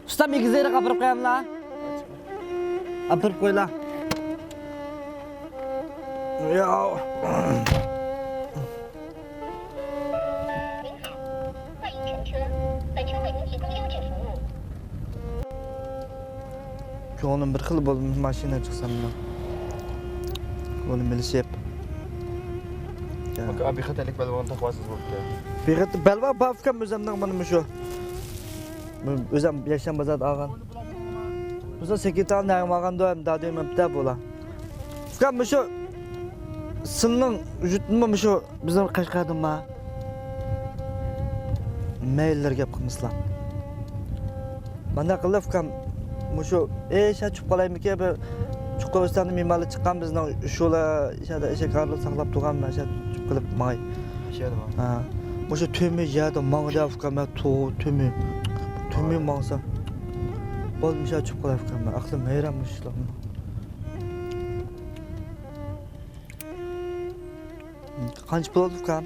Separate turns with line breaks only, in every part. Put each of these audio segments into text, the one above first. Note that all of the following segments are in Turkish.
Ustam ikizleri kapırıp koyayım la. Kapırıp koy la. Ya. Ko'nglim bir xil bo'ldi mashina chiqsam men. Ko'nglim bilishib.
Bak abi xatalik balvon taqvasiz bo'libdi.
Berat balva bafkam o'zimdan mana shu. O'zim yasham bazat olgan. O'zi sekretar nag'magan doim dadimda bo'la. Fukam shu sinning jutmi shu bizning Qashqardimma. Maillar gap qilmislar. Mana qilib fukam shu chip qolaymikan bir Chuqovistonni memali chiqqan bizning shular ishakarlar saqlab turganmi o'sha chip qilib may.
Ishadimi?
Ha. O'sha tömi yada mangda fukam tömi mangsa. Bo'lmisha chip qolay fukam aqlim hayronmish shularni. Qancha pul oldi fukam?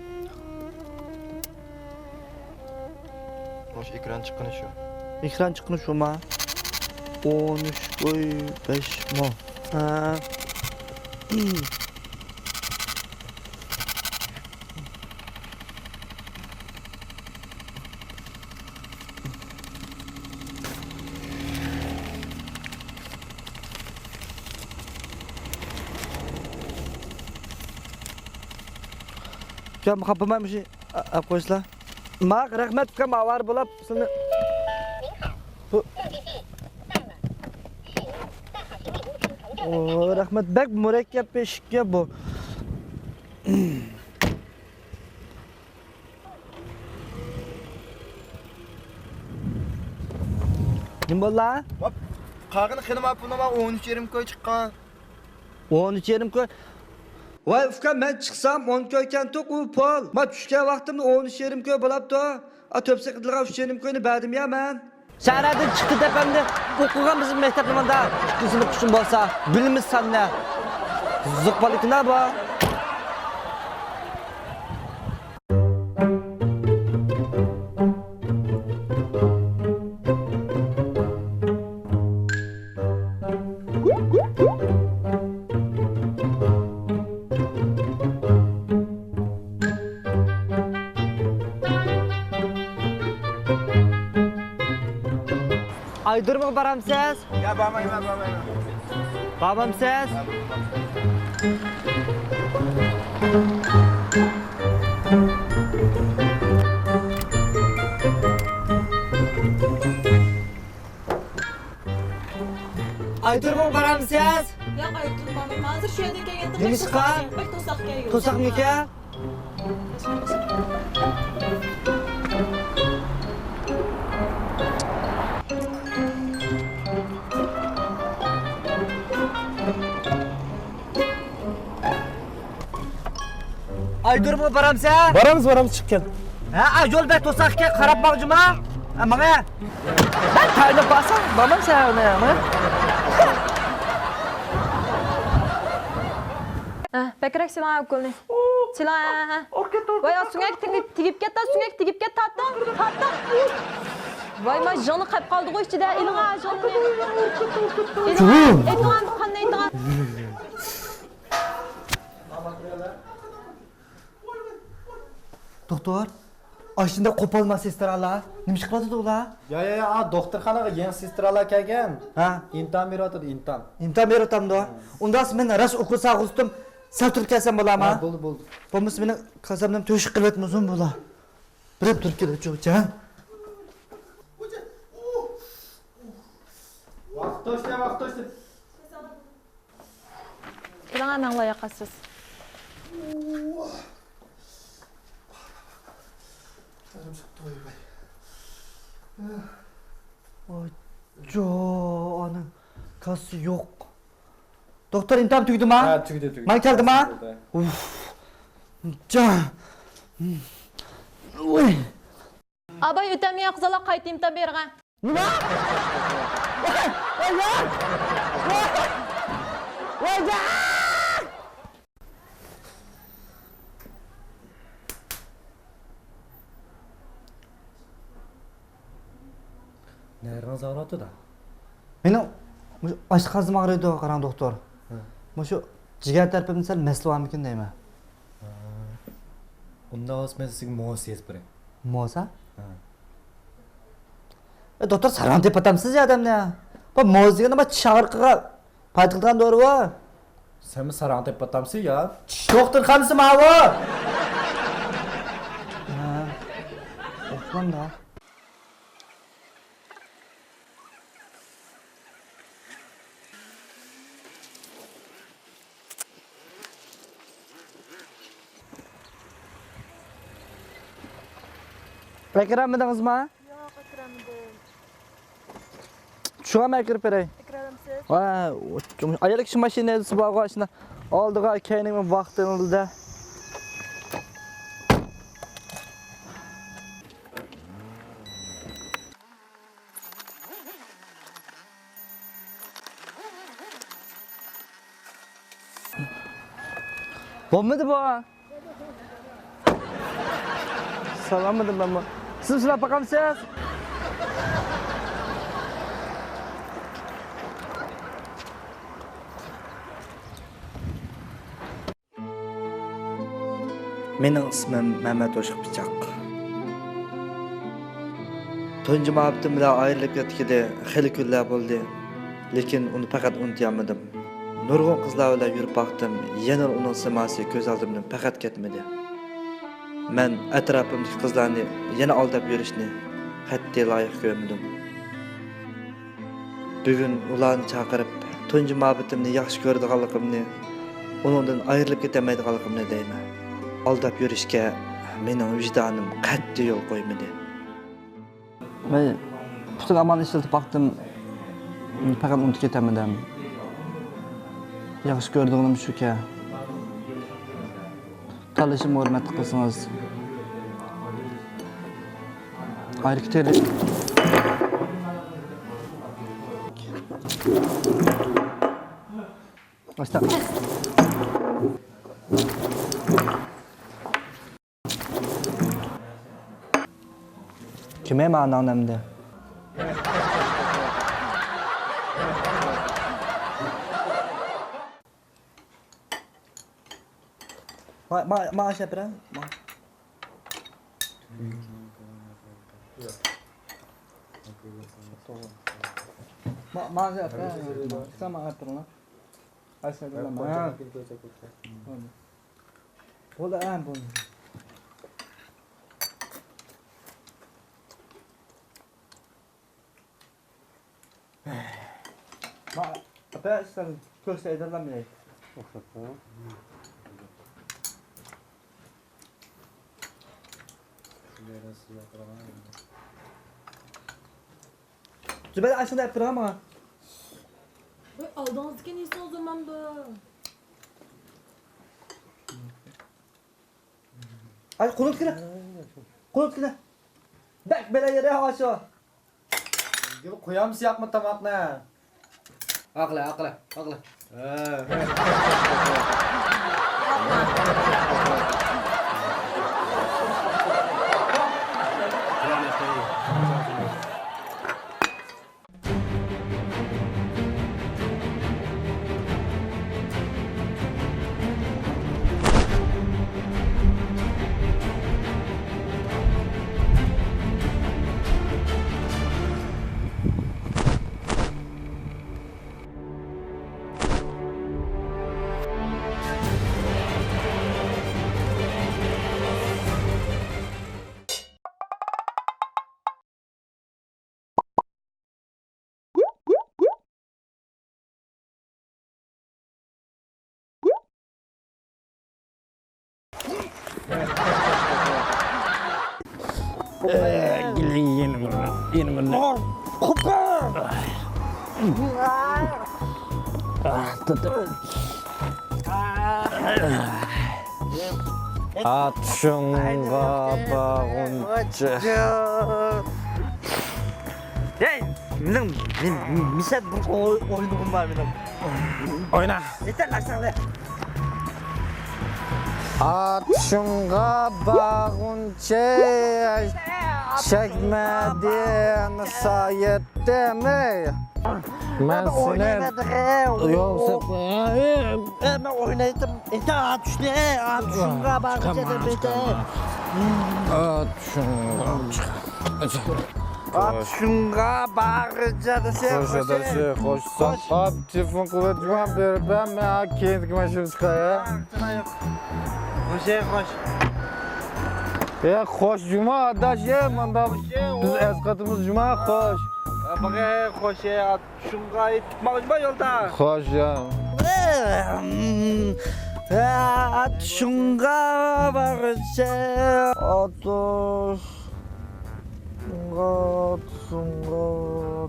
Bosh ekran chiqqani shu.
Ekran chiqqani shumi? 13.5 mol. Ha. Kam kapamam şey yapmışlar. Mak rahmet kam avar bulap sana. O rahmet bek mürekkep peşik ya bu. Ne bolla?
Hop. Qag'ini qilmab bunama 13.5 koy chiqqan.
13.5 koy. Vay ufka ben çıksam 10 köyken tok u pol. Ma tushgan vaqtimda 13.5 koy bo'libdi. A to'psa qidilgan 3.5 koyni berdim ya men. Shahradan chiqdi tepamda o'qigan bizim maktabimizda ikisini qushim bo'lsa, bilimiz sanna. Zuqbalikna bu. Aydırma baramsiz?
Ya bormayman.
Babamsiz? Aydırma baramsiz?
Yo'q, aytdim, hozir shu yerda kelganda
Nima chiqqan?
bir to'saqqa yo'q.
To'saqniki? Aydırma baramsiz?
Baramiz chiqqan.
Ha, yo'l bet to'saqqa qarab boqjima. Menga. Ben taylib basam, babam sen ona.
Bekrak silah qo'lni. Silah. Voy, sungak tigib ketdi, tatdim. Voy, men joni qayb qoldi qo'y ichida, ilg'a jonini. Aytgan qanday aytgan?
Doktor, aşında kopalma sestralar. Nima chiqadi ular?
Ya, doktorxonaga yangi sestralar kelgan.
Ha,
Intam beryapti, intam.
imtihon beratamdi. Unda men ras o'qisa g'ustim, sal turib kelsam bo'ladimi?
Bo'ldi.
Bo'lmasa meni qasamdan to'shib qilyapmiz bular. Birib turib keladi cho'chan.
Vaqt to'shdi.
Ilg'a men loyaqasiz.
Onun kası yok. Doktor imtihan tugdimi?
Ha, tugdi.
Men keldimi? Can. Uy.
Abay o'tamay qizaloq qaytib imtihon bergan.
Nima? Voy!
Nereden ağrıdı da?
Mening oshqozim og'riydi, qarang doktor. Mana shu jigar tarafimda sal masli bormikin deyman.
Unda olsa men sizga mos yetib beray.
Moza? Doktor salom deb atamsiz ya odamni. Bu moziga nima tish og'riqiga foyda qiladigan dori bor.
Sen mi sarang deb atamsiz ya? Tish doktorxonasi mana bu.
Ha. O'xshanda. Ekranmidingizmi?
Yo'q, Ikramdim.
Shuga men kirib beray.
Ikramsiz.
Ha, ayalik shu mashinasi borga shuna oldiga keyningmi vaqtinizda. Bo'lmadi bu. Salom edim ben bu. Siz sizlar bakamsiz? Mening ismim Mehmet Oşuq Pichaq. Tunji muhabbatim bilan ayrilib ketganda xeyli kunlar bo'ldi, lekin uni faqat unutolmadim. Nurg'un qizlar bilan yurib baqdim, yana uning simasi ko'z oldimdan faqat ketmadi. Men atrofimdagi qizlarni yana aldab yurishni qat'iy loyiq ko'rmadim. Bugun ularni chaqirib, tunji muhabbatimni yaxshi ko'radiganligimni, uningdan ayrilib ketamaydiganligimni deyman. Aldab yurishga mening vicdonim qat'iy yo'l qo'ymadi. Men butun amalni ishlatib baqdim, faqat unutib ketaman. Yaxshi ko'rdiganim shuki. Tanlashimga hurmat qilsangiz. Ayrı ketaylik. Başla. Kime ma'no namda? Ma siapa? Ma siapa? Sama apa lah? Asal nama. Boleh ampun. Ma apa asal kau saya dalam ni? Zübeyde aslında yaptırır ama.
Aldığınızdaki neyse o zaman bu.
Ay kulut kira. Kulut kira. Bek bela yere hava şu.
Yıl koyamız yapma tamakna.
Akla.
Atşınga bağınca.
Hey, benim misal bir oyunum var benim.
Oyna.
Yeter lan sen de.
Atşınga bağınca.
Çekmedin sayette mi? Ben seni yoksa
Ben oynaydım. At şunu, at şuna bak. At şuna bağıracağını sen.
Koş adaşı koşsan at telefon kuvvetmen bir ben mi ha kendi kımaşım çıkaya.
Koş.
Ya koş cuma adaş ya manda biz eskatımız cuma koş.
Bakaya koş at şuna tutmak yolda.
Koş ya.
At şuna bağıracağım. At şuna.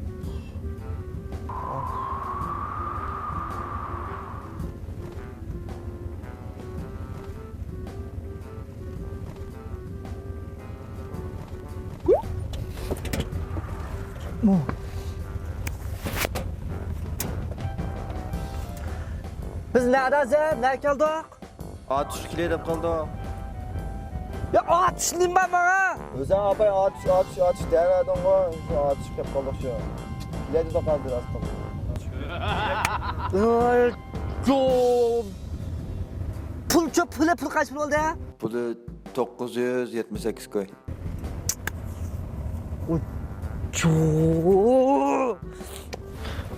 Biz neredeyiz? Ne geldik?
At düşkile dep kaldı.
Ya at şunu bana.
Özün abay at devedin var. Şu at düşkep kaldık şu. İleri de kaldı biraz kaldı.
Ay, çok. Pul kaç pul oldu ya?
Pulu 978 koy.
Çok.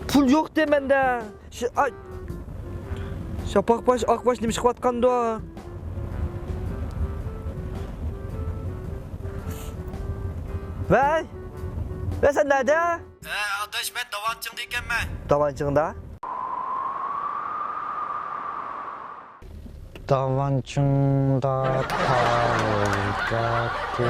Pul yok demende. Ay. Şapakbaş, akbaş demiş kıvatkandı o. Vay. Ve sen nerede?
Adaş ben davancındayken ben.
Davancığında.
Davancımda kalacaktı.